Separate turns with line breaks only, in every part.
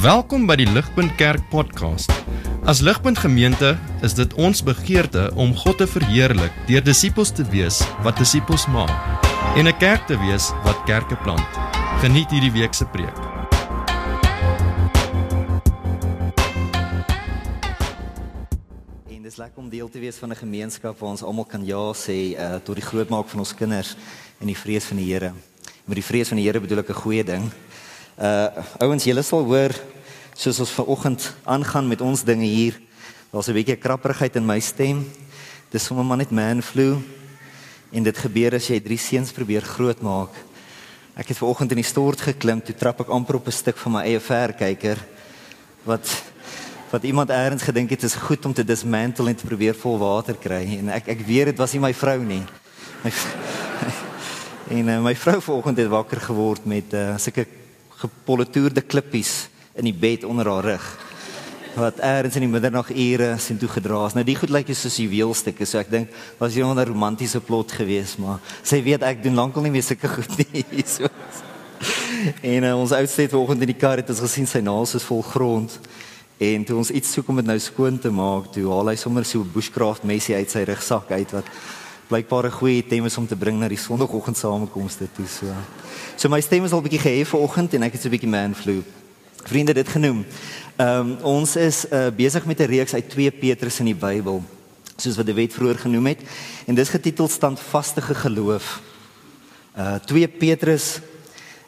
Welkom by die Ligpunt Kerk podcast. As Ligpunt gemeente is dit ons begeerte om God te verheerlik deur disippels te wees wat disippels maak en 'n kerk te wees wat kerke plant. Geniet hierdie week se preek.
En dis lekker om deel te wees van 'n gemeenskap waar ons almal kan ja sê tot die grootmaak van ons kinders en die vrees van die Here. Met die vrees van die Here bedoel ek 'n goeie ding. Ouens, julle sal hoor, soos ons vanoggend aangaan met ons dinge hier, daar's 'n bietjie krapperigheid in my stem. Dis sommer maar net man flu. En dit gebeur as jy 3 seuns probeer grootmaak. Ek het vanoggend in die stort geklim, toe trap ek amper op 'n stuk van my eie verkyker, wat iemand eers gedink het is goed om te dismantle en te probeer vol water kry. En ek weet dit was nie my vrou nie. My vrou vanoggend het wakker geword met sulke gepoletoerde klippies in die bed onder haar rug, wat eers in die middernagure sien toe gedra is. Nou die goed lyk soos juweelstukke, so ek dink, was hier 'n romantiese plot geweest, maar sy weet ek doen lankal nie meer sulke goed nie. So. En ons oudste het vanoggend in die kar het ons gesien sy naels is vol grond, en toe ons iets soek om dit nou skoon te maak, toe haal hy sommer so 'n bushcraft mesie uit sy rugsak uit, wat blykbaar 'n goeie item is om te bring na die sondagoggend samekomste toe. So my stem is al 'n bietjie gehef vanoggend en ek het so 'n bietjie man flu. Vriende, dit genoem. Ons is besig met 'n reeks uit 2 Petrus in die Bybel, soos wat David vroeër genoem het, en dis getiteld Standvastige geloof. 2 Petrus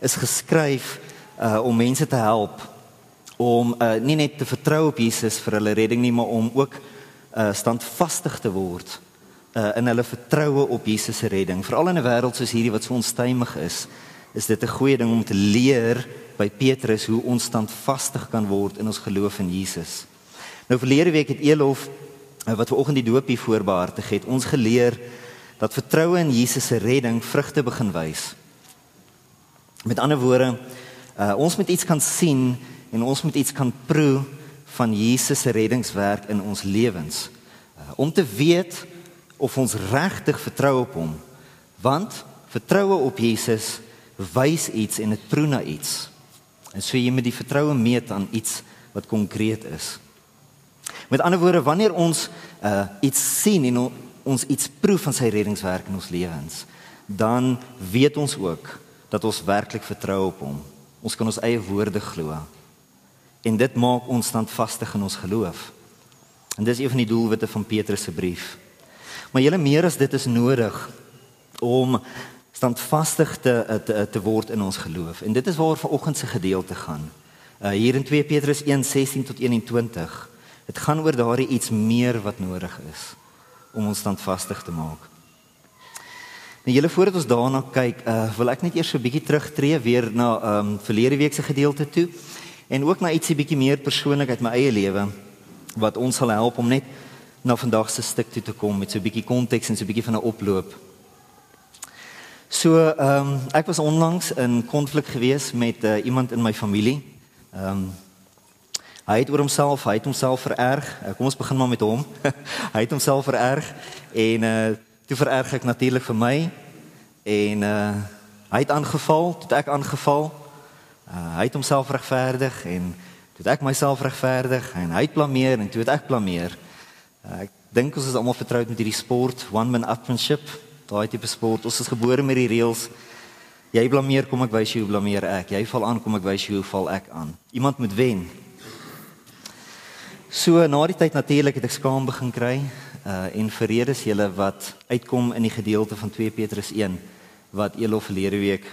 is geskryf om mense te help om nie net te vertrou op Jesus vir hulle redding nie, maar om ook standvastig te word in hulle vertroue op Jesus se redding. Veral in 'n wêreld soos hierdie wat so onstuimig is dit 'n goeie ding om te leer by Petrus hoe ons standvastig kan word in ons geloof in Jesus. Nou verlede week het Elof, wat vanoggend die doop hier voorbehartig het, ons geleer dat vertroue in Jesus se redding vrugte begin wys. Met ander woorde, ons moet iets kan sien en ons moet iets kan proe van Jesus se reddingswerk in ons lewens. Om te weet of ons regtig vertrou op hom. Want vertroue op Jesus wys iets en dit proe na iets. En so jy moet die vertroue meet aan iets wat konkreet is. Met ander woorde, wanneer ons iets sien en ons iets proe van sy reddingswerk in ons lewens, dan weet ons ook dat ons werklik vertrou op hom. Ons kan ons eie woorde glo. En dit maak ons standvastig in ons geloof. En dis een van die doelwitte van Petrus se brief. Maar julle, meer as dit is nodig om standvastig te word in ons geloof. En dit is waar vanoggend se gedeelte gaan. Hier in 2 Petrus 1:16 tot 21. Dit gaan oor daardie iets meer wat nodig is om ons standvastig te maak. Nou julle, voordat ons daarna kyk, wil ek net eers 'n bietjie terugtreë weer na verlede week se gedeelte toe en ook na ietsie bietjie meer persoonlik uit my eie lewe wat ons sal help om net na vandag se stuk toe te kom met so 'n bietjie konteks en so 'n bietjie van 'n oploop. So, ek was onlangs in konflik gewees met iemand in my familie. Hy het homself vererg. Kom ons begin maar met hom. Hy het homself vererg en toe vererg ek natuurlik vir my en hy het aangeval, toe het ek aangeval. Hy het homself regverdig en toe het ek myself regverdig en hy het blameer en toe het ek blameer. Ek dink ons is almal vertroud met hierdie sport, one-man-upmanship, daai tipe sport. Ons is gebore met die reëls. Jy blameer, kom ek wys jou hoe blameer ek. Jy val aan, kom ek wys jou hoe val ek aan. Iemand moet wen. So na die tyd natuurlik het ek skaam begin kry en vir redes julle wat uitkom in die gedeelte van 2 Petrus 1 wat Elof verlede week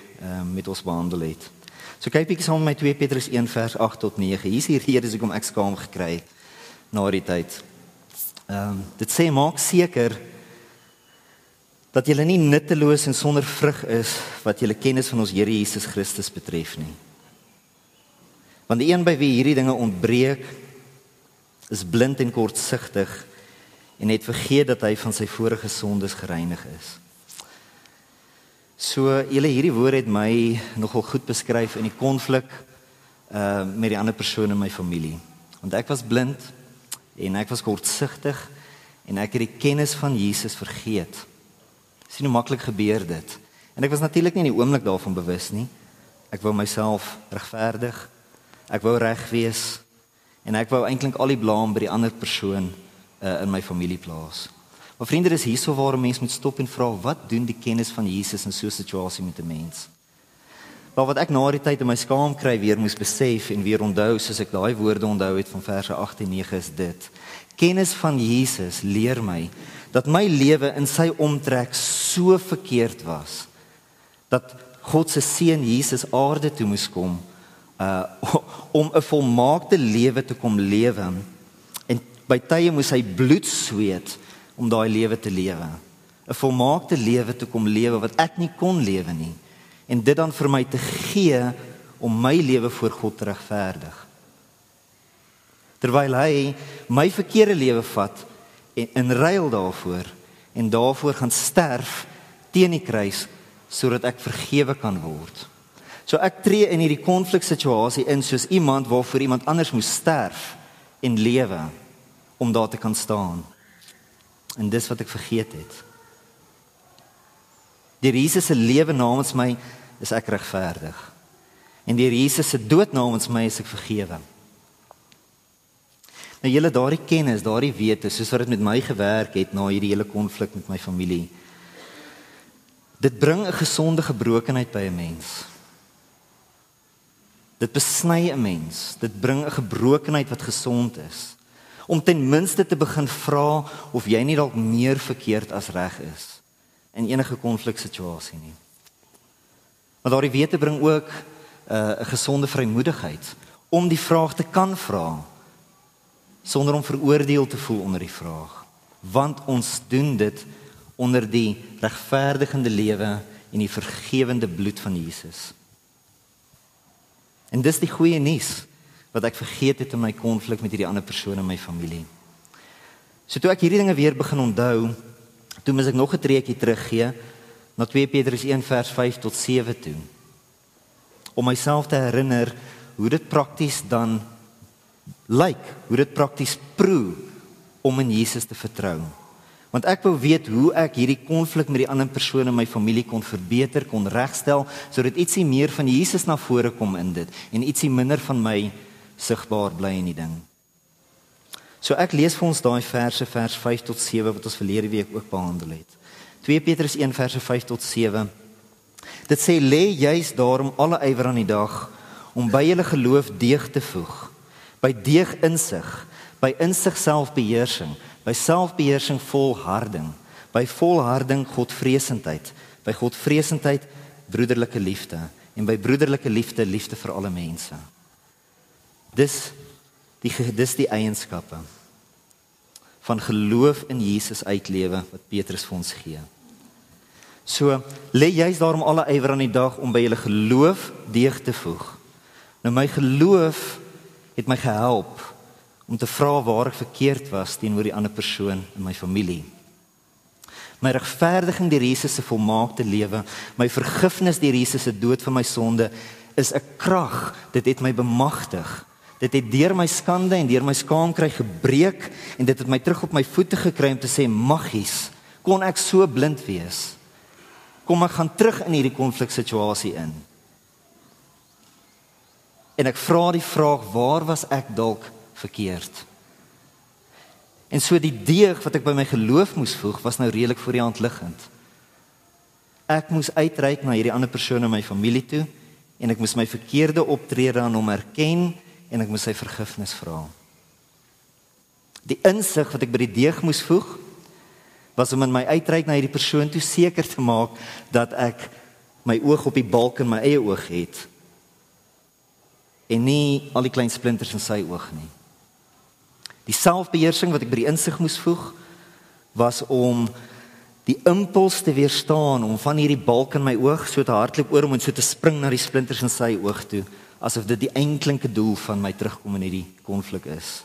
met ons behandel het. So kyk bietjie saam met my 2 Petrus 1 vers 8 tot 9. Hier is die redes hoekom ek skaam gekry het na die tyd. Dit sê, maak seker dat julle nie nutteloos en sonder vrug is wat julle kennis van ons Here Jesus Christus betref nie. Want die een by wie hierdie dinge ontbreek, is blind en kortsigtig en het vergeet dat hy van sy vorige sondes gereinig is. So, hierdie woord het my nogal goed beskryf in die konflik met die ander persoon in my familie. Want ek was blind en ek was kortsigtig en ek het die kennis van Jesus vergeet. Sien hoe maklik gebeur dit. En ek was natuurlik nie in die oomblik daarvan bewus nie. Ek wou myself regverdig. Ek wou reg wees en ek wou eintlik al die blame by die ander persoon in my familie plaas. Maar vriende, dis hierso waar 'n mens moet stop en vra, wat doen die kennis van Jesus in so 'n situasie met 'n mens? Maar wat ek na die tyd in my skaam kry weer moes besef en weer onthou, soos ek daai woorde onthou het van verse 8 en 9 is dit. Kennis van Jesus leer my dat my lewe in sy omtrek so verkeerd was, dat God se seun Jesus aarde toe moes kom, om 'n volmaakte lewe te kom lewe, en by tye moes hy bloed sweet om daai lewe te lewe. 'n Volmaakte lewe te kom lewe wat ek nie kon lewe nie, en dit dan vir my te gee om my lewe voor God te regverdig. Terwyl hy my verkeerde lewe vat en in ruil daarvoor en daarvoor gaan sterf teen die kruis sodat ek vergewe kan word. So ek tree in hierdie konfliksituasie in soos iemand waarvoor iemand anders moes sterf en lewe om daar te kan staan. En dis wat ek vergeet het. Deur Jesus se lewe namens my is ek regverdig. En deur Jesus se dood namens my is ek vergewe. Nou julle daardie kennis, daardie wete, soos wat dit met my gewerk het na hierdie hele konflik met my familie. Dit bring 'n gesonde gebrokenheid by 'n mens. Dit besny 'n mens. Dit bring 'n gebrokenheid wat gesond is. Om ten minste te begin vra of jy nie dalk meer verkeerd as reg is in enige konfliksituasie nie. Maar daardie wete bring ook 'n gesonde vrymoedigheid om die vraag te kan vra sonder om veroordeel te voel onder die vraag. Want ons doen dit onder die regverdigende lewe en die vergewende bloed van Jesus. En dis die goeie nuus wat ek vergeet het in my konflik met hierdie ander persoon in my familie. So toe ek hierdie dinge weer begin onthou, toe moet ek nog 'n treukie teruggee na 2 Petrus 1 vers 5 tot 7 toe. Om myself te herinner hoe dit prakties dan lyk, hoe dit prakties proe om in Jesus te vertrou. Want ek wou weet hoe ek hierdie konflik met die ander persoon in my familie kon verbeter, kon regstel, sodat ietsie meer van Jesus na vore kom in dit en ietsie minder van my sigbaar bly in die ding. So ek lees vir ons daai verse, vers 5 tot 7 wat ons verlede week ook behandel het. 2 Petrus 1 verse 5 tot 7. Dit sê, lê juis daarom alle ywer aan die dag om by julle geloof deeg te voeg, by deeg insig, by insig selfbeheersing, by selfbeheersing volharding, by volharding godvreesendheid, by godvreesendheid broederlike liefde, en by broederlike liefde, liefde vir alle mense. Dis die eienskappe van geloof in Jesus uitlewe wat Petrus vir ons gee. So, lê juis daarom alle ywer aan die dag om by julle geloof deeg te voeg. Nou my geloof het my gehelp om te vra waar ek verkeerd was teenoor die ander persoon in my familie. My regverdiging deur Jesus se volmaakte lewe, my vergifnis deur Jesus se dood vir my sonde, is 'n krag, dit het my bemagtig. Dit het deur my skande en deur my skaamkry gebreek, en dit het my terug op my voete gekry om te sê, maggies, kon ek so blind wees? Kom ek gaan terug in hierdie konfliksituasie in. En ek vra die vraag, waar was ek dalk verkeerd? En so die deeg wat ek by my geloof moes voeg, was nou redelik voor die hand liggend. Ek moes uitreik na hierdie ander persoon in my familie toe, en ek moes my verkeerde optrede aan hom erken, en ek moes sy vergifnis vra. Die insig wat ek by die deeg moes voeg, was om in my uitreik na hierdie persoon toe seker te maak, dat ek my oog op die balk in my eie oog het, en nie al die klein splinters in sy oog nie. Die selfbeheersing wat ek by die insig moes voeg, was om die impuls te weerstaan, om van hierdie balk in my oog so te hardloop oor om en so te spring na die splinters in sy oog toe, asof dit die eintlike doel van my terugkom in hierdie konflik is.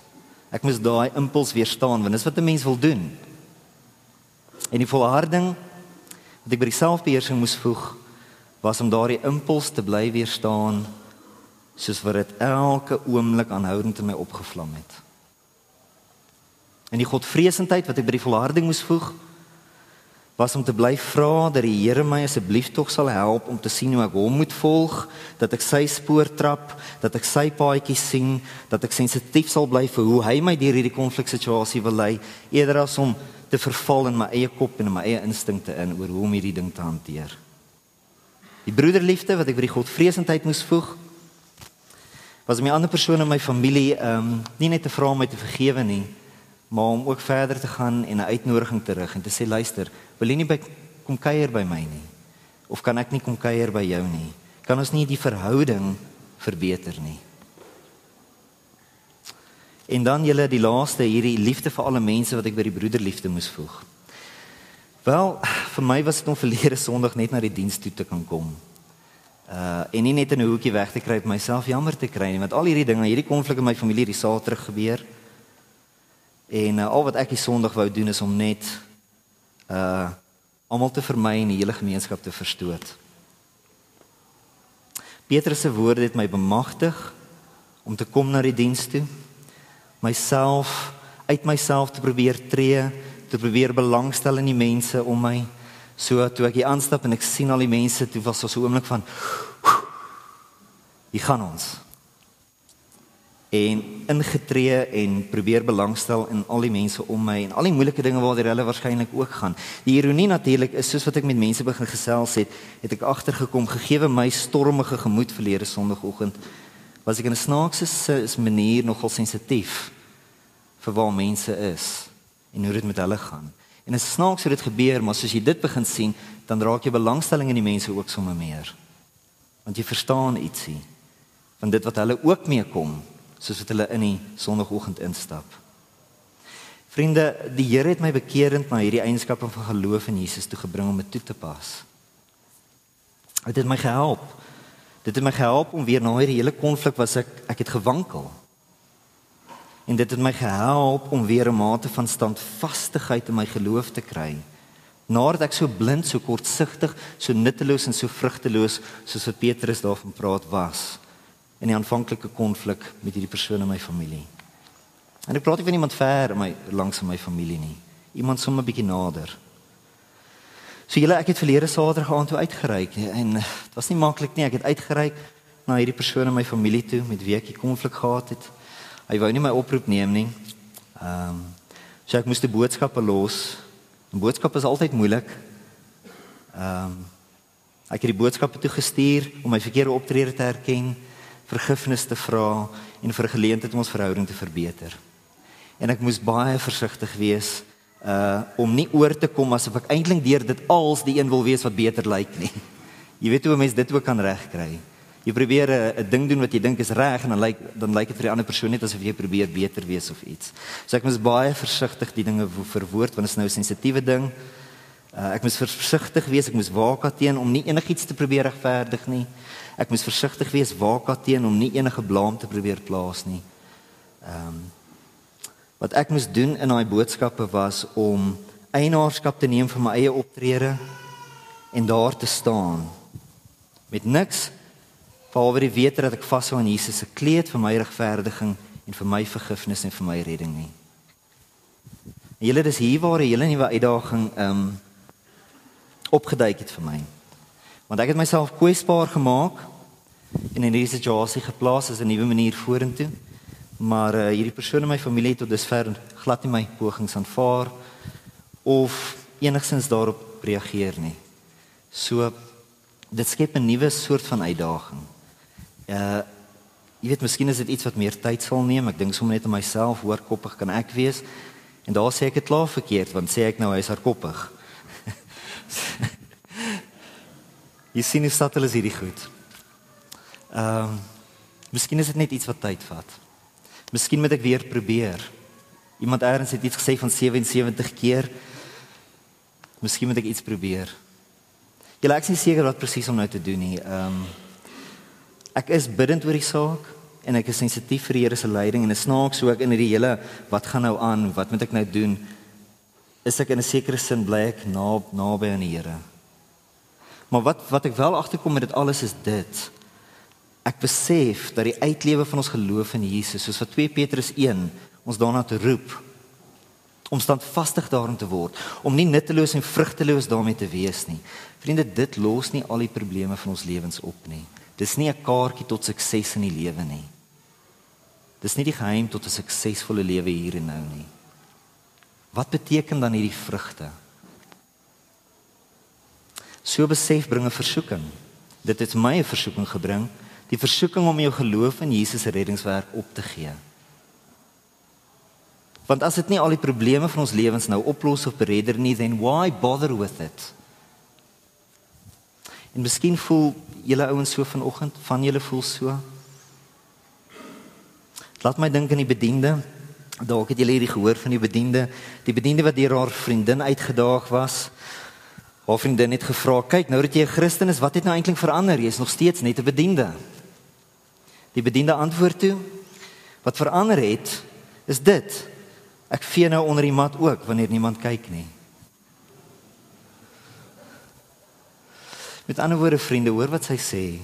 Ek moes daai impuls weerstaan, want dis wat 'n mens wil doen. En die volharding wat ek by die selfbeheersing moes voeg, was om daardie impuls te bly weerstaan, soos wat dit elke oomblik aanhoudend in my opgevlam het. En die godvreesendheid wat ek by die volharding moes voeg, was om te bly vra dat die Here my asseblief tog sal help om te sien hoe ek hom moet volg, dat ek sy spoor trap, dat ek sy paadjies sien, dat ek sensitief sal bly vir hoe hy my deur hierdie konfliksituasie wil lei, eerder as om te verval in my eie kop en in my eie instinkte oor hoe om hierdie ding te hanteer. Die broederliefde wat ek vir die Godvreesendheid moes voeg, was om die ander persoon in my familie nie net te vra om my te vergewe nie, maar om ook verder te gaan en 'n uitnodiging te rig en te sê, luister, wil jy nie kom kuier by my nie? Of kan ek nie kom kuier by jou nie? Kan ons nie die verhouding verbeter nie? En dan die laaste, hierdie liefde vir alle mense wat ek by die broederliefde moes voeg. Wel, vir my was dit om verlede Sondag net na die diens toe te kan kom. En nie net in 'n hoekie weg te kry, myself jammer te kry nie, want al hierdie dinge, hierdie konflik in my familie, die saal terug gebeur. En al wat ek die Sondag wou doen is om net almal te vermy en die hele gemeenskap te verstoot. Petrus se woorde het my bemagtig om te kom na die diens toe, uit myself te probeer tree, te probeer belangstel in die mense om my. So toe ek hier aanstap en ek sien al die mense, toe was daar so 'n oomblik van, hier gaan ons. En ingetree en probeer belangstel in al die mense om my en al die moeilike dinge waardeur hulle waarskynlik ook gaan. Die ironie natuurlik is, soos wat ek met mense begin gesels het ek agtergekom, gegee my stormige gemoed verlede Sondagoggend, was ek in 'n snaakse manier nogal sensitief vir waar mense is en hoe dit met hulle gaan. En dit is snaaks hoe dit gebeur, maar soos jy dit begin sien, dan raak jy belangstelling in die mense ook sommer meer. Want jy verstaan ietsie van dit wat hulle ook meekom, soos wat hulle in die Sondagoggend instap. Vriende, die Here het my bekerend na hierdie eienskappe van geloof in Jesus toe gebring om dit toe te pas. Dit het my gehelp. Dit het my gehelp om weer na hierdie hele konflik was ek het gewankel. En dit het my gehelp om weer 'n mate van standvastigheid in my geloof te kry. Nadat ek so blind, so kortsigtig, so nutteloos en so vrugteloos, soos wat Petrus daarvan praat was, in die aanvanklike konflik met hierdie persoon in my familie. En ek praat nie van iemand ver langs in my familie nie. Iemand sommer 'n bietjie nader. So ek het verlede Saterdag aand toe uitgereik en dit was nie maklik nie. Ek het uitgereik na hierdie persoon in my familie toe met wie ek die konflik gehad het. Hy wou nie my oproep neem nie. So ek moes die boodskappe los. En boodskappe is altyd moeilik. Ek het die boodskappe toe gestuur om my verkeerde optrede te erken, vergifnis te vra en vir 'n geleentheid om ons verhouding te verbeter. En ek moes baie versigtig wees om nie oor te kom asof ek eintlik deur dit als die een wil wees wat beter lyk nie. Jy weet hoe 'n mens dit ook kan regkry. Jy probeer 'n ding doen wat jy dink is reg en dan lyk dit vir die ander persoon net asof jy probeer beter wees of iets. So ek moes baie versigtig die dinge verwoord want dit is nou 'n sensitiewe ding. Ek moes versigtig wees, ek moes waak daarteen om nie enigiets te probeer regverdig nie. Ek moes versigtig wees, waak daarteen om nie enige blaam te probeer plaas nie. Wat ek moes doen in daai boodskappe was om eienaarskap te neem vir my eie optrede en daar te staan met niks behalwe die wete dat ek vashou aan Jesus se kleed vir my regverdiging en vir my vergifnis en vir my redding nie. En julle, dis hier waar 'n hele nuwe uitdaging opgeduik het vir my. Want ek het myself kwesbaar gemaak en in hierdie situasie geplaas as 'n nuwe manier vorentoe. Maar hierdie persoon in my familie het tot dusver glad nie my pogings aanvaar of enigstens daarop reageer nie. So dit skep 'n nuwe soort van uitdaging. Jy weet, miskien is dit iets wat meer tyd sal neem. Ek dink sommer net aan myself, hoe hardkoppig kan ek wees? En daar sê ek dit klaar verkeerd, want sê ek nou hy is hardkoppig. Jy sien hoe subtil is hierdie goed. Miskien is dit net iets wat tyd vat. Miskien moet ek weer probeer. Iemand eers het iets gesê van 77 keer. Miskien moet ek iets probeer. Julle, ek is nie seker wat presies om nou te doen nie. Ek is bidend oor die saak en ek is sensitief vir die Here se leiding en 'n snaaks so ek in hierdie hele wat gaan nou aan, wat moet ek nou doen? Is ek in 'n sekere sin bly ek naby aan die Here. Maar wat ek wel agterkom met dit alles is dit. Ek besef dat die uitlewe van ons geloof in Jesus, soos wat 2 Petrus 1 ons daarna te roep, om standvastig daarin te word, om nie nutteloos en vrugteloos daarmee te wees nie. Vriende, dit los nie al die probleme van ons lewens op nie. Dis nie 'n kaartjie tot sukses in die lewe nie. Dis nie die geheim tot 'n suksesvolle lewe hier en nou nie. Wat beteken dan hierdie vrugte? So besef bring 'n versoeking. Dit het my 'n versoeking gebring, die versoeking om jou geloof in Jesus se reddingswerk op te gee. Want as dit nie al die probleme van ons lewens nou oplos of beredder nie, then why bother with it? En miskien voel julle ouens so vanoggend, van julle voel so. Laat my dink aan die bediende. Dalk het julle hierdie gehoor van die bediende wat deur haar vriendin uitgedaag was. Haar vriendin het gevra, kyk, nou dat jy 'n Christen is, wat het nou eintlik verander? Jy is nog steeds net 'n bediende. Die bediende antwoord toe, wat verander het, is dit. Ek vee nou onder die mat ook, wanneer niemand kyk nie. Met ander woorde, vriende, hoor wat sy sê.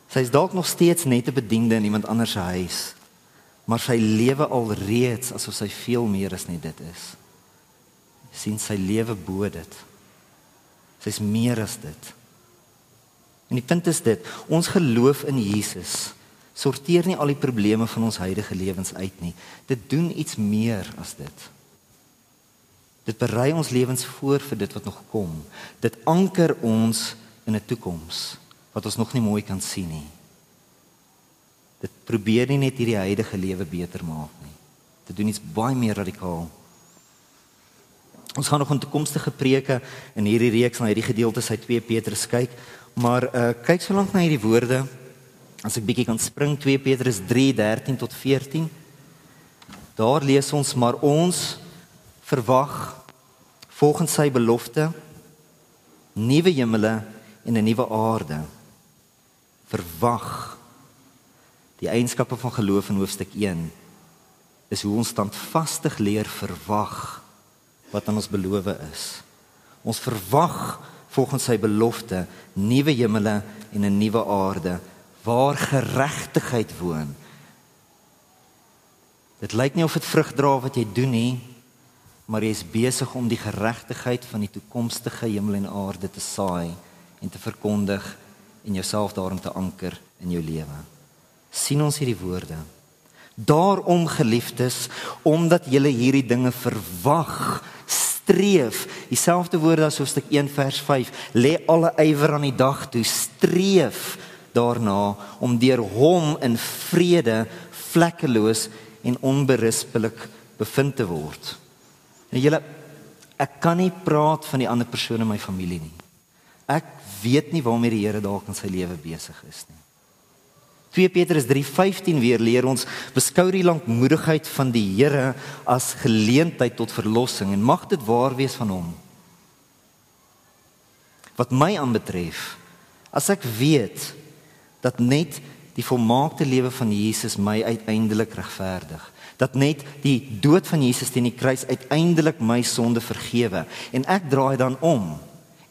Sy is dalk nog steeds net 'n bediende in iemand anders se huis, maar sy lewe alreeds asof sy veel meer as net dit is. Sien, sy lewe bo dit. Sy is meer as dit. En die punt is dit, ons geloof in Jesus sorteer nie al die probleme van ons huidige lewens uit nie. Dit doen iets meer as dit. Dit berei ons lewens voor vir dit wat nog kom. Dit anker ons in 'n toekoms wat ons nog nie mooi kan sien nie. Dit probeer nie net hierdie huidige lewe beter maak nie. Dit doen iets baie meer radikaal. Ons gaan nog in toekomstige preke in hierdie reeks na hierdie gedeeltes uit 2 Petrus kyk, maar kyk so lank na hierdie woorde, as ek bietjie kan spring, 2 Petrus 3:13 tot 14. Daar lees ons, maar ons verwag volgens sy belofte nuwe hemele en 'n nuwe aarde. Verwag. Die eienskappe van geloof in hoofstuk 1 is hoe ons standvastig leer verwag wat aan ons beloof is. Ons verwag volgens sy belofte nuwe hemele en 'n nuwe aarde waar geregtigheid woon. Dit lyk nie of dit vrug dra wat jy doen nie, maar jy is besig om die geregtigheid van die toekomstige hemel en aarde te saai en te verkondig en jouself daarin te anker in jou lewe. Sien ons hierdie woorde. Daarom, geliefdes, omdat julle hierdie dinge verwag, streef, dieselfde woorde as hoofstuk 1 vers 5, lê alle ywer aan die dag toe, streef daarna om deur hom in vrede, vlekkeloos en onberispelik bevind te word. En julle, ek kan nie praat van die ander persoon in my familie nie. Ek weet nie waarmee die Here dalk in sy lewe besig is nie. 2 Petrus 3:15 weer leer ons, beskou die lankmoedigheid van die Here as geleentheid tot verlossing en mag dit waar wees van hom. Wat my aanbetref, as ek weet dat net die volmaakte lewe van Jesus my uiteindelik regverdig, dat net die dood van Jesus teen die kruis uiteindelik my sonde vergewe, en ek draai dan om,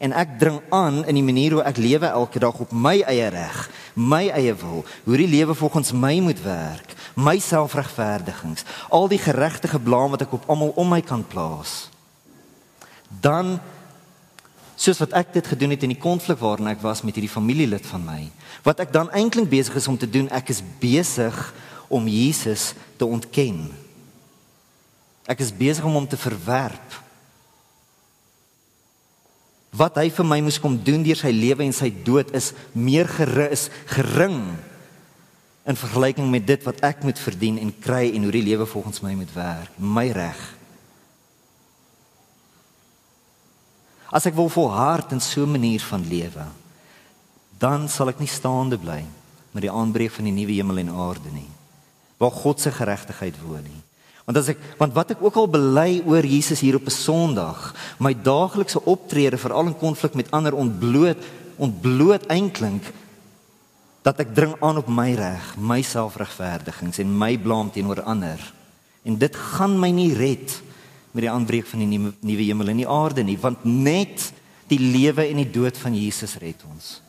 en ek dring aan in die manier hoe ek lewe elke dag op my eie reg, my eie wil, hoe die lewe volgens my moet werk, my selfregverdigings, al die geregtige blaam wat ek op almal om my kan plaas. Dan, soos wat ek dit gedoen het in die konflik waarin ek was met hierdie familielid van my, wat ek dan eintlik besig is om te doen, ek is besig om Jesus te ontken. Ek is besig om hom te verwerp. Wat hy vir my moes kom doen deur sy lewe en sy dood is gering in vergelyking met dit wat ek moet verdien en kry en hoe die lewe volgens my moet werk, my reg. As ek wil volhard in so 'n manier van lewe, dan sal ek nie staande bly met die aanbreek van die nuwe hemel en aarde nie, waar God se geregtigheid woon nie. Want wat ek ook al bely oor Jesus hier op 'n Sondag, my daaglikse optrede, veral in konflik met ander, ontbloot eintlik dat ek dring aan op my reg, my selfregverdigings en my blaam teenoor ander. En dit gaan my nie red met die aanbreek van die nuwe hemel en die aarde nie, want net die lewe en die dood van Jesus red ons.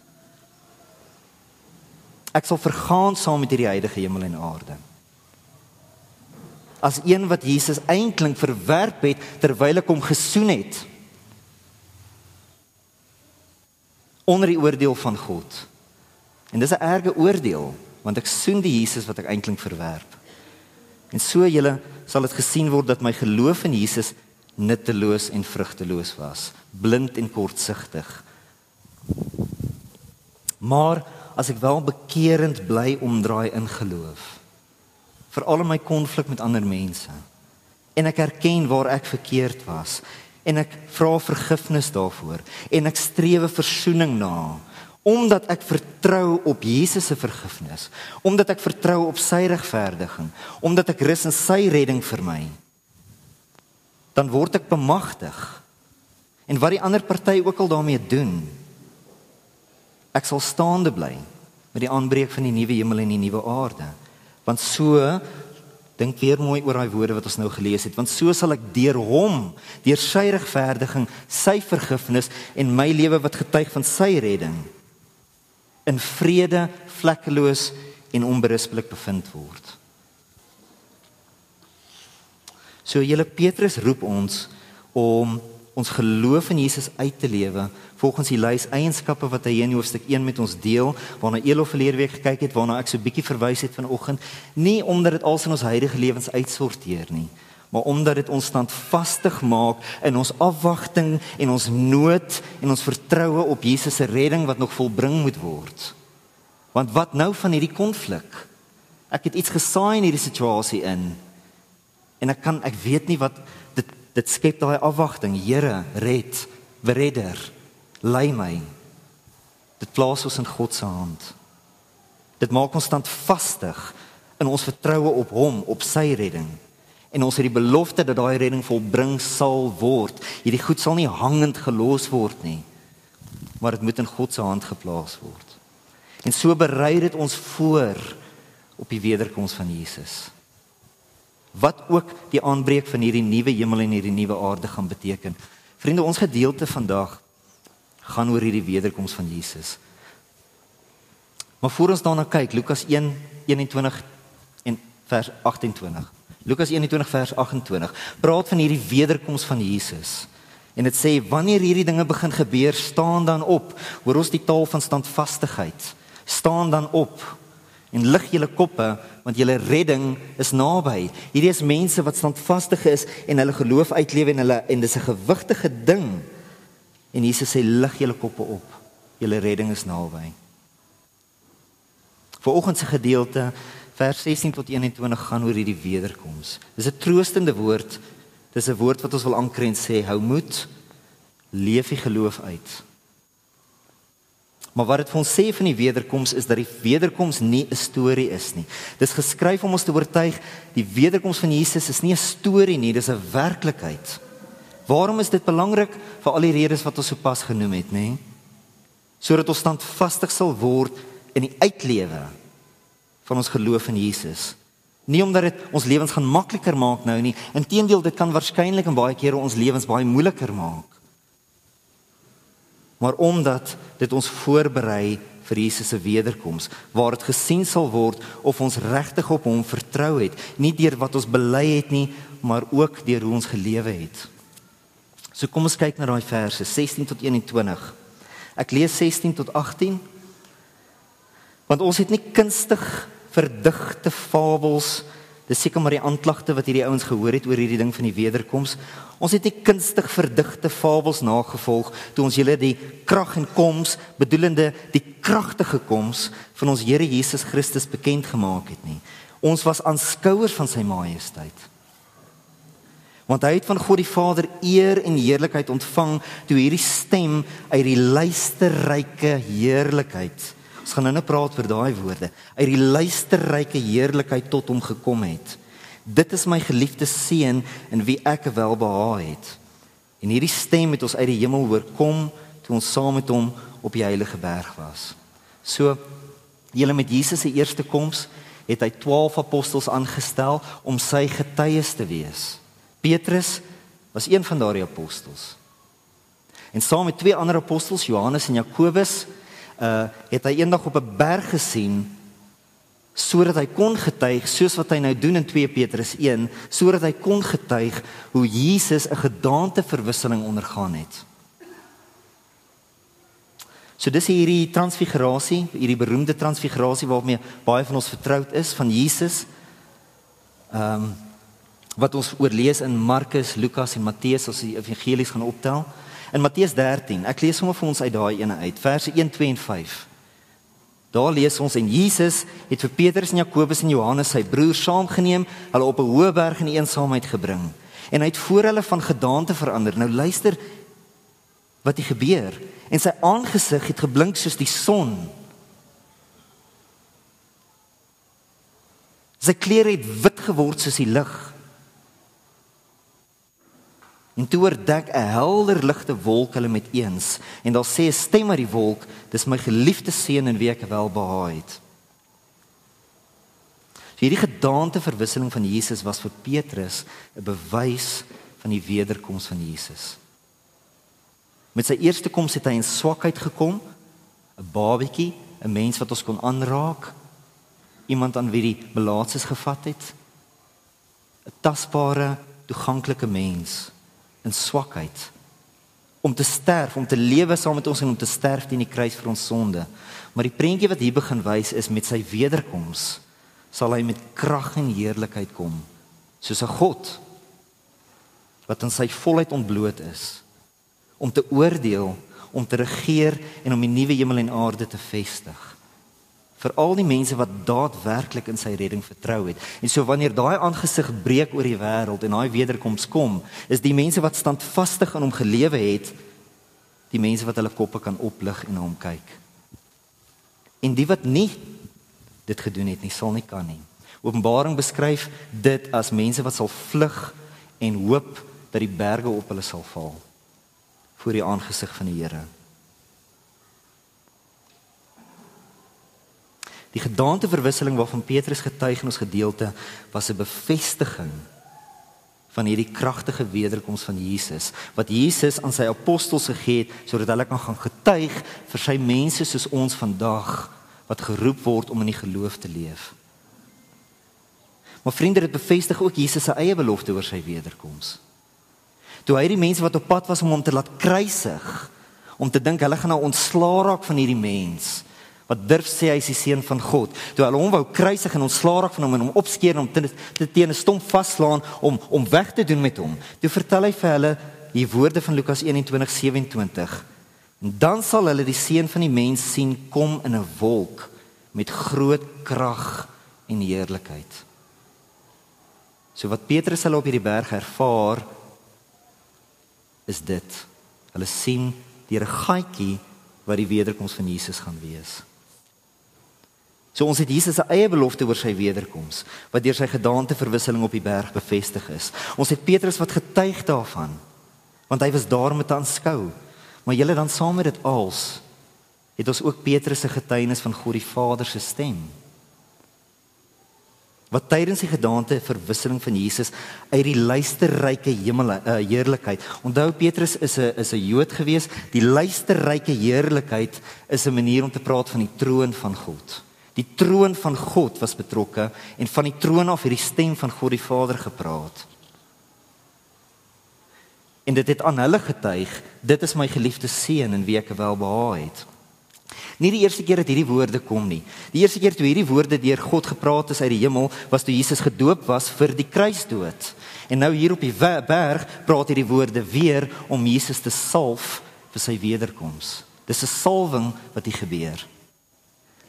Ek sal vergaan saam met hierdie huidige hemel en aarde. as een wat Jesus eintlik verwerp het terwyl ek hom gesoen het. Onder die oordeel van God. En dis 'n erge oordeel, want ek soen die Jesus wat ek eintlik verwerp. En so julle sal dit gesien word dat my geloof in Jesus nutteloos en vrugteloos was, blind en kortsigtig. Maar as ek wel bekerend bly omdraai in geloof, veral in my konflik met ander mense, en ek erken waar ek verkeerd was, en ek vra vergifnis daarvoor, en ek strewe versoening na, omdat ek vertrou op Jesus se vergifnis, omdat ek vertrou op sy regverdiging, omdat ek rus in sy redding vir my, dan word ek bemagtig. En wat die ander party ook al daarmee doen, ek sal staande bly met die aanbreek van die nuwe hemel en die nuwe aarde. Want so, dink weer mooi oor daai woorde wat ons nou gelees het, want so sal ek deur hom, deur sy regverdiging, sy vergifnis en my lewe wat getuig van sy redding, in vrede, vlekkeloos en onberispelik bevind word. So julle Petrus roep ons om ons geloof in Jesus uit te lewe, volgens die lys eienskappe wat hy in hoofstuk 1 met ons deel, waarna Elof verlede week gekyk het, waarna ek so bietjie verwys het vanoggend, nie omdat dit als in ons huidige lewens uitsorteer nie, maar omdat dit ons standvastig maak in ons afwagting en ons nood en ons vertroue op Jesus se redding wat nog volbring moet word. Want wat nou van hierdie konflik? Ek het iets gesaai in hierdie situasie in, en ek weet nie wat, dit skep daai afwagting, Here, red, redder, lei my. Dit plaas ons in God se hand. Dit maak ons standvastig in ons vertroue op hom, op sy redding. En ons het die belofte dat daai redding volbring sal word. Hierdie goed sal nie hangend gelos word nie, maar dit moet in God se hand geplaas word. En so berei dit ons voor op die wederkoms van Jesus. Wat ook die aanbreek van hierdie nuwe hemel en hierdie nuwe aarde gaan beteken. Vriende, ons gedeelte vandag gaan oor hierdie wederkoms van Jesus. Maar voor ons daarna kyk, Lukas 1:21 en vers 28. Lukas 21 vers 28 praat van hierdie wederkoms van Jesus. En dit sê, wanneer hierdie dinge begin gebeur, staan dan op. Hoor ons die taal van standvastigheid. Staan dan op en lig julle koppe, want julle redding is naby. Hierdie is mense wat standvastig is en hulle geloof uitlewe en dis 'n gewigtige ding. En Jesus sê, lig julle koppe op. Julle redding is naby. Vanoggend se gedeelte, vers 16 tot 21 gaan oor hierdie wederkoms. Dis 'n troostende woord. Dis 'n woord wat ons wil anker en sê, hou moed, leef die geloof uit. Maar wat dit vir ons sê van die wederkoms is dat die wederkoms nie 'n storie is nie. Dis geskryf om ons te oortuig, die wederkoms van Jesus is nie 'n storie nie, dis 'n werklikheid. Waarom is dit belangrik? Vir al die redes wat ons sopas genoem het, nê? Sodat ons standvastig sal word in die uitlewe van ons geloof in Jesus. Nie omdat dit ons lewens gaan makliker maak nou nie, inteendeel dit kan waarskynlik en baie kere ons lewens baie moeiliker maak. Maar omdat dit ons voorberei vir Jesus se wederkoms, waar dit gesien sal word of ons regtig op hom vertrou het, nie deur wat ons bely het nie, maar ook deur hoe ons gelewe het. So kom ons kyk na daai verse 16 tot 21. Ek lees 16 tot 18. Want ons het nie kunstig verdigte fabels, dis seker maar die aanklagte wat hierdie ouens gehoor het oor hierdie ding van die wederkoms. Ons het nie kunstig verdigte fabels nagevolg toe ons julle die krag en koms, bedoelende die kragtige koms van ons Here Jesus Christus bekend gemaak het nie. Ons was aanskouers van sy majesteit. Want hy het van God die Vader eer en heerlikheid ontvang toe hierdie stem uit die luisterryke heerlikheid. Ons gaan nou praat oor daai woorde. Uit die luisterryke heerlikheid tot hom gekom het. Dit is my geliefde seun in wie ek welbehae het. En hierdie stem het ons uit die hemel hoor kom toe ons saam met hom op die heilige berg was. So, julle met Jesus se eerste koms het hy 12 apostels aangestel om sy getuies te wees. Petrus was een van daardie apostels. En saam met 2 ander apostels, Johannes en Jakobus, het hy eendag op 'n berg gesien sodat hy kon getuig, soos wat hy nou doen in 2 Petrus 1, sodat hy kon getuig hoe Jesus 'n gedaanteverwisseling ondergaan het. So dis hierdie transfigurasie, hierdie beroemde transfigurasie waarmee baie van ons vertroud is, van Jesus, wat ons oorlees in Markus, Lukas en Matteus, as die evangelies gaan optel. In Matteus 13, ek lees sommer vir ons uit daai ene uit, verse 1, 2 en 5. Daar lees ons, en Jesus het vir Petrus en Jakobus en Johannes sy broer saamgeneem, hulle op 'n hoë berg in eensaamheid gebring. En hy het voor hulle van gedaante verander. Nou luister wat hier gebeur. En sy aangesig het geblink soos die son. Sy klere het wit geword soos die lig. En toe oordek 'n helder ligte wolk hulle met eens. En daar sê 'n stem uit die wolk, dis my geliefde seun in wie ek welbehaag het. So hierdie gedaanteverwisseling van Jesus was vir Petrus 'n bewys van die wederkoms van Jesus. Met sy eerste koms het hy in swakheid gekom, 'n babietjie, 'n mens wat ons kon aanraak, iemand aan wie die melaatses gevat het, 'n tasbare, toeganklike mens in swakheid, om te sterf, om te lewe saam met ons en om te sterf teen die kruis vir ons sonde. Maar die prentjie wat hier begin wys is, met sy wederkoms sal hy met krag en heerlikheid kom, soos 'n God wat in sy volheid ontbloot is, om te oordeel, om te regeer en om die nuwe hemel en aarde te vestig. Vir al die mense wat daadwerklik in sy redding vertrou het. En so wanneer daai aangesig breek oor die wêreld en daai wederkoms kom, is die mense wat standvastig aan hom gelewe het, die mense wat hulle koppe kan oplig en na hom kyk. En die wat nie dit gedoen het nie, sal nie kan nie. Openbaring beskryf dit as mense wat sal vlug en hoop dat die berge op hulle sal val voor die aangesig van die Here. Die gedaanteverwisseling waarvan Petrus getuig in ons gedeelte was 'n bevestiging van hierdie kragtige wederkoms van Jesus, wat Jesus aan sy apostels gegee het, sodat hulle kan gaan getuig vir sy mense soos ons vandag, wat geroep word om in die geloof te leef. Maar vriende, dit bevestig ook Jesus se eie belofte oor sy wederkoms. Toe hy die mense wat op pad was om hom te laat kruisig, om te dink hulle gaan nou ontslaa raak van hierdie mens, wat durf sê hy is die seun van God. Toe hulle hom wou kruisig en ontslaa raak van hom en hom opskeer en hom teen 'n stomp vaslaan om weg te doen met hom. Toe vertel hy vir hulle die woorde van Lukas 21:27. En dan sal hulle die seun van die mens sien kom in 'n wolk met groot krag en heerlikheid. So wat Petrus hulle op hierdie berg ervaar, is dit. Hulle sien deur 'n gaatjie wat die wederkoms van Jesus gaan wees. So ons het Jesus se eie belofte oor sy wederkoms, wat deur sy gedaanteverwisseling op die berg bevestig is. Ons het Petrus wat getuig daarvan, want hy was daar om dit te aanskou. Maar julle dan saam met dit als, het ons ook Petrus se getuienis van God die Vader se stem, wat tydens die gedaanteverwisseling van Jesus uit die luisterryke heerlikheid. Onthou, Petrus is 'n Jood gewees. Die luisterryke heerlikheid is 'n manier om te praat van die troon van God. Die troon van God was betrokke en van die troon af het die stem van God die Vader gepraat. En dit het aan hulle getuig, dit is my geliefde seun in wie ek welbehaag het. Nie die eerste keer dat hierdie woorde kom nie. Die eerste keer toe hierdie woorde deur God gepraat is uit die hemel, was toe Jesus gedoop was vir die kruisdood. En nou hier op die berg praat hierdie woorde weer om Jesus te salf vir sy wederkoms. Dis 'n salwing wat hier gebeur.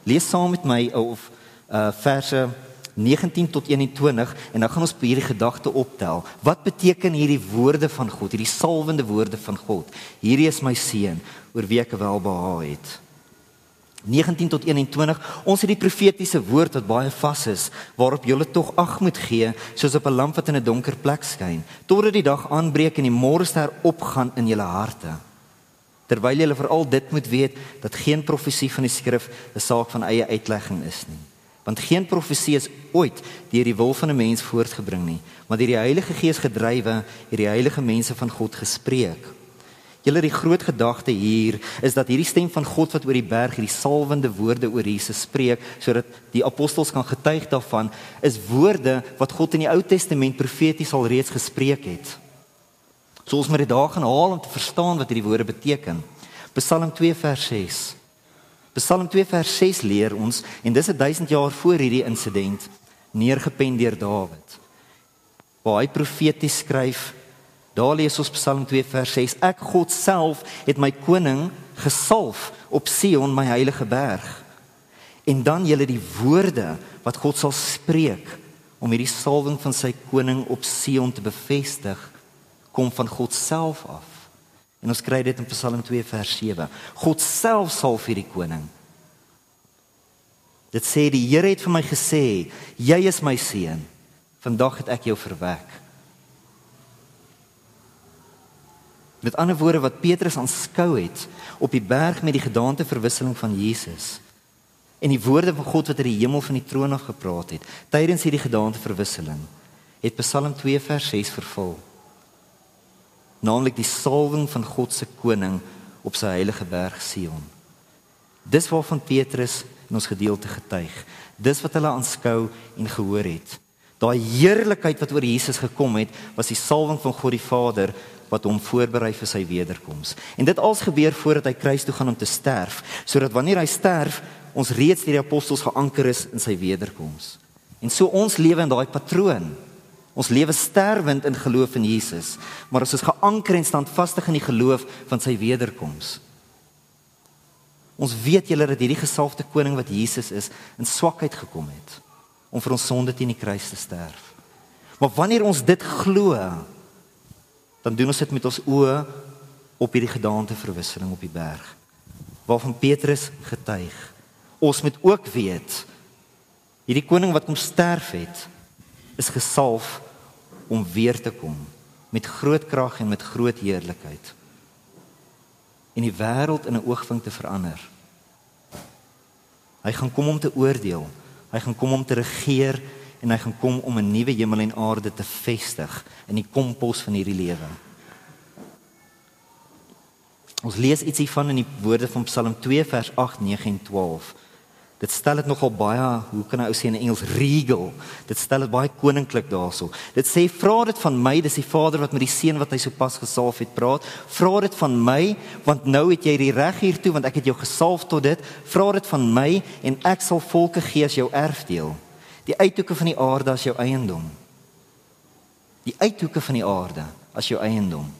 Lees saam met my verse 19 tot 21 en dan gaan ons hierdie gedagte optel. Wat beteken hierdie woorde van God, hierdie salwende woorde van God? Hierdie is my seun, oor wie ek welbehaag het. 19 tot 21, ons het die profetiese woord wat baie vas is, waarop julle tog ag moet gee, soos op 'n lamp wat in 'n donker plek skyn, totdat die dag aanbreek en die môrester opgaan in julle harte. Terwyl julle veral dit moet weet, dat geen profesie van die skrif 'n saak van eie uitlegging is nie. Want geen profesie is ooit deur die wil van 'n mens voortgebring nie, maar deur die Heilige Gees gedrywe, het die heilige mense van God gespreek. Julle, die groot gedagte hier is dat hierdie stem van God wat oor die berg hierdie salwende woorde oor Jesus spreek, sodat die apostels kan getuig daarvan, is woorde wat God in die Ou Testament profeties al reeds gespreek het. So ons moet dit daar gaan haal om te verstaan wat hierdie woorde beteken. Psalm 2 vers 6. Psalm 2 vers 6 leer ons, en dis 1000 jaar voor hierdie insident, neergepen deur Dawid, waar hy profeties skryf. Daar lees ons Psalm 2 vers 6, ek God self het my koning gesalf op Sion, my heilige berg. En dan julle die woorde wat God sal spreek om hierdie salwing van sy koning op Sion te bevestig, kom van God self af. En ons kry dit in Psalm 2 vers 7. God self salf hierdie koning. Dit sê, die Here het vir my gesê, jy is my seun, vandag het ek jou verwek. Met ander woorde, wat Petrus aanskou het op die berg met die gedaanteverwisseling van Jesus, en die woorde van God wat uit die hemel van die troon af gepraat het, tydens hierdie gedaanteverwisseling, het Psalm 2 vers 6 vervul. Naamlik die salwing van God se koning op sy heilige berg Sion. Dis waarvan Petrus in ons gedeelte getuig. Dis wat hulle aanskou en gehoor het. Daai heerlikheid wat oor Jesus gekom het, was die salwing van God die Vader, wat hom voorberei vir sy wederkoms. En dit alles gebeur voordat hy kruis toe gaan om te sterf, sodat wanneer hy sterf, ons reeds deur die apostels geanker is in sy wederkoms. En so ons lewe in daai patroon. Ons lewe sterwend in geloof in Jesus, maar ons is geanker en standvastig in die geloof van sy wederkoms. Ons weet julle dat hierdie gesalfde koning wat Jesus is, in swakheid gekom het, om vir ons sonde teen die kruis te sterf. Maar wanneer ons dit glo, dan doen ons dit met ons oë op hierdie gedaanteverwisseling op die berg, waarvan Petrus getuig. Ons moet ook weet, hierdie koning wat kom sterf het, is gesalf om weer te kom, met groot krag en met groot heerlikheid, en die wêreld in 'n oogwink te verander. Hy gaan kom om te oordeel, hy gaan kom om te regeer, en hy gaan kom om 'n nuwe hemel en aarde te vestig in die kompos van hierdie lewe. Ons lees iets hiervan in die woorde van Psalm 2 vers 8, 9 en 12. Dit stel dit nogal baie, hoe kan ek ou sê in Engels, regal. Dit stel dit baie koninklik daarso. Dit sê, vra dit van my, dis die Vader wat met die seun wat hy sopas gesalf het praat. Vra dit van my, want nou het jy die reg hiertoe, want ek het jou gesalf tot dit. Vra dit van my en ek sal volke gee as jou erfdeel. Die uithoeke van die aarde as jou eiendom. Die uithoeke van die aarde as jou eiendom.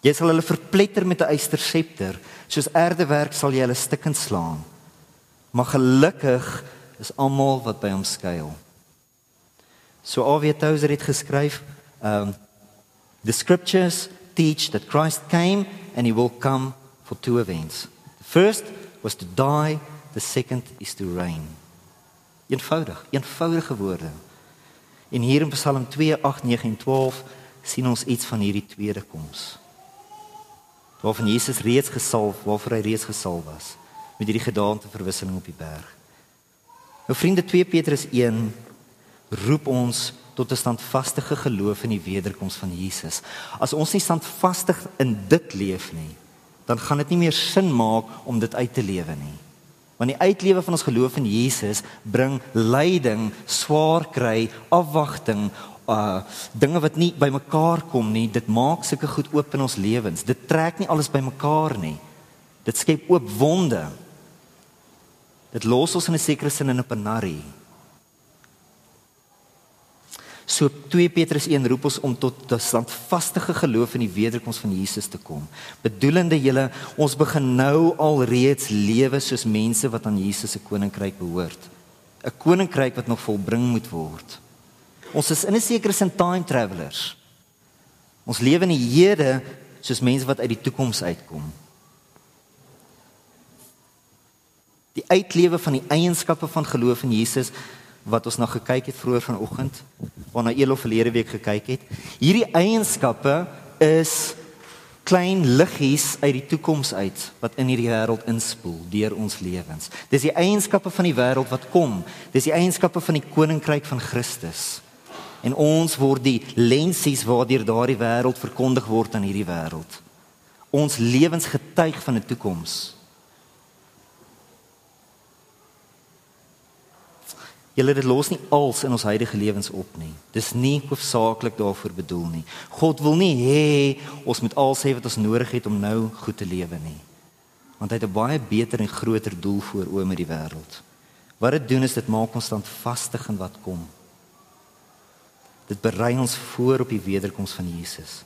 Jy sal hulle verpletter met 'n ysterscepter, soos aardewerk sal jy hulle stukkend slaan. Maar gelukkig is almal wat by hom skuil. So A.W. Tozer het geskryf, the scriptures teach that Christ came and he will come for two events. The first was to die, the second is to reign. Eenvoudige woorde. En hier in Psalm 2, 8, 9 en 12 sien ons iets van hierdie tweede koms, waarvan Jesus reeds gesalf, waarvoor hy reeds gesalf was, met hierdie gedaanteverwisseling op die berg. Nou vriende, 2 Petrus 1 roep ons tot 'n standvastige geloof in die wederkoms van Jesus. As ons nie standvastig in dit leef nie, dan gaan dit nie meer sin maak om dit uit te lewe nie. Want die uitlewe van ons geloof in Jesus bring lyding, swaar kry, afwagting, dinge wat nie by mekaar kom nie. Dit maak sulke goed oop in ons lewens. Dit trek nie alles by mekaar nie. Dit skep oop wonde. Dit los ons in 'n sekere sin in 'n penarie. So 2 Petrus 1 roep ons om tot 'n standvastige geloof in die wederkoms van Jesus te kom. Bedoelende julle, ons begin nou al reeds lewe soos mense wat aan Jesus se koninkryk behoort. 'n Koninkryk wat nog volbring moet word. Ons is in 'n sekere sin time travelers. Ons lewe in die hede soos mense wat uit die toekoms uitkom. Die uitlewe van die eienskappe van geloof in Jesus wat ons na gekyk het vroeër vanoggend, waarna Elof verlede week gekyk het. Hierdie eienskappe is klein liggies uit die toekoms uit wat in hierdie wêreld inspoel deur ons lewens. Dis die eienskappe van die wêreld wat kom. Dis die eienskappe van die koninkryk van Christus. En ons word die lensies waardeur daardie wêreld verkondig word aan hierdie wêreld. Ons lewens getuig van 'n toekoms. Julle, dit los nie als in ons huidige lewens op nie. Dis nie hoofsaaklik daarvoor bedoel nie. God wil nie hê ons moet alles hê wat ons nodig het om nou goed te lewe nie. Want hy het 'n baie beter en groter doel voor oë met die wêreld. Wat dit doen is, dit maak ons standvastig in wat kom. Dit berei ons voor op die wederkoms van Jesus.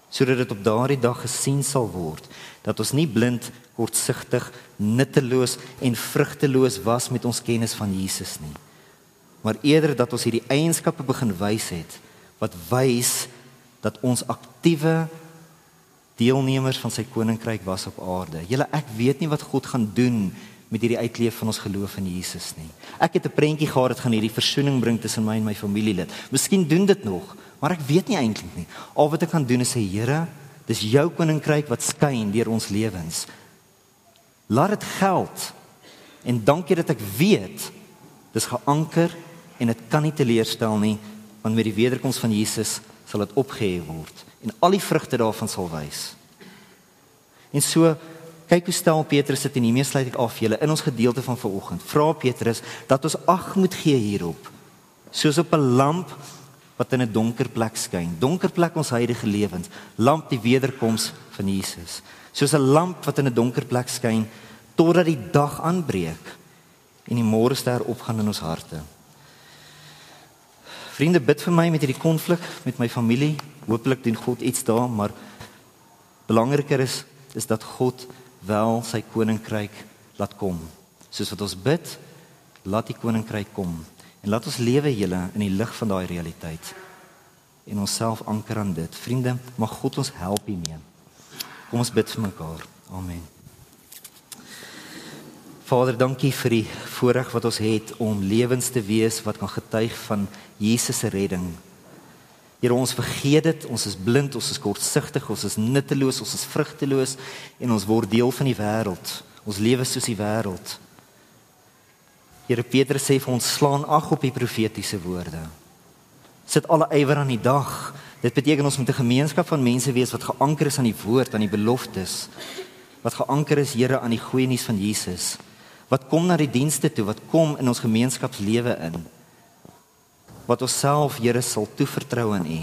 Sodat dit op daardie dag gesien sal word, dat ons nie blind, kortsigtig, nutteloos en vrugteloos was met ons kennis van Jesus nie. Maar eerder dat ons hierdie eienskappe begin wys het, wat wys dat ons aktiewe deelnemers van sy koninkryk was op aarde. Julle, ek weet nie wat God gaan doen met hierdie uitleef van ons geloof in Jesus nie. Ek het 'n prentjie gehad, dit gaan hierdie versoening bring tussen my en my familielid. Miskien doen dit nog, maar ek weet nie eintlik nie. Al wat ek kan doen is sê, Here, dis jou koninkryk wat skyn deur ons lewens. Laat dit geld. En dankie dat ek weet, dis geanker en dit kan nie teleurstel nie, want met die wederkoms van Jesus sal dit opgehef word. En al die vrugte daarvan sal wys. En so, kyk hoe stel Petrus dit en hiermee sluit ek af julle in ons gedeelte van vanoggend. Vra Petrus dat ons ag moet gee hierop. Soos op 'n lamp wat in 'n donker plek skyn. Donker plek ons huidige lewens. Lamp die wederkoms van Jesus. Soos 'n lamp wat in 'n donker plek skyn totdat die dag aanbreek en die môrester opgaan in ons harte. Vriende, bid vir my met hierdie konflik met my familie. Hoopelik doen God iets daar, maar belangriker is dat God wel sy koninkryk laat kom. Soos wat ons bid, laat die koninkryk kom. En laat ons lewe julle in die lig van daai realiteit. En onsself anker aan dit. Vriende, mag God ons help hiermee. Kom ons bid vir mekaar. Amen. Vader, dankie vir die voorreg wat ons het om lewens te wees wat kan getuig van Jesus se redding. Here, ons vergeet dit, ons is blind, ons is kortsigtig, ons is nutteloos, ons is vrugteloos en ons word deel van die wêreld. Ons lewe soos die wêreld. Here, Petrus sê vir ons, slaan ag op die profetiese woorde. Sit alle ywer aan die dag. Dit beteken ons moet 'n gemeenskap van mense wees wat geanker is aan die woord, aan die beloftes. Wat geanker is, Here, aan die goeie nuus van Jesus. Wat kom na die dienste toe, wat kom in ons gemeenskapslewe in. Wat ons self, Here, sal toevertrou aan U.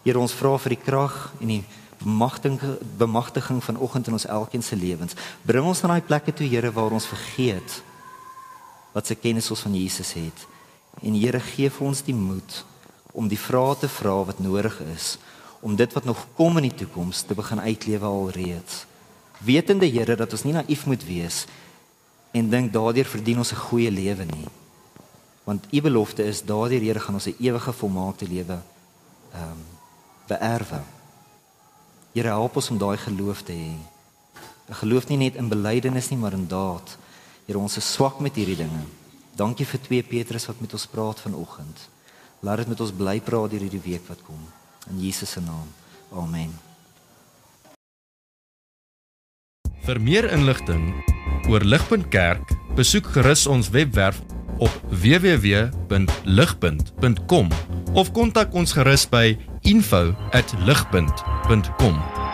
Here, ons vra vir die krag en die bemagtiging vanoggend in ons elkeen se lewens. Bring ons na daai plekke toe, Here, waar ons vergeet wat se kennis ons van Jesus het. En Here, gee vir ons die moed om die vrae te vra wat nodig is, om dit wat nog kom in die toekoms te begin uitlewe alreeds. Wetende, Here, dat ons nie naïef moet wees en dink daardeur verdien ons 'n goeie lewe nie. Want U belofte is, daardeur, Here, gaan ons 'n ewige volmaakte lewe beerwe. Here, help ons om daai geloof te hê. 'n Geloof nie net in belydenis nie, maar in daad. Here, ons is swak met hierdie dinge. Dankie vir 2 Petrus wat met ons praat vanoggend. Laat dit met ons bly praat deur hierdie week wat kom. In Jesus se naam. Amen.
Vir meer inligting oor Ligpunt Kerk, besoek gerus ons webwerf op www.ligpunt.com of kontak ons gerus by info@ligpunt.com.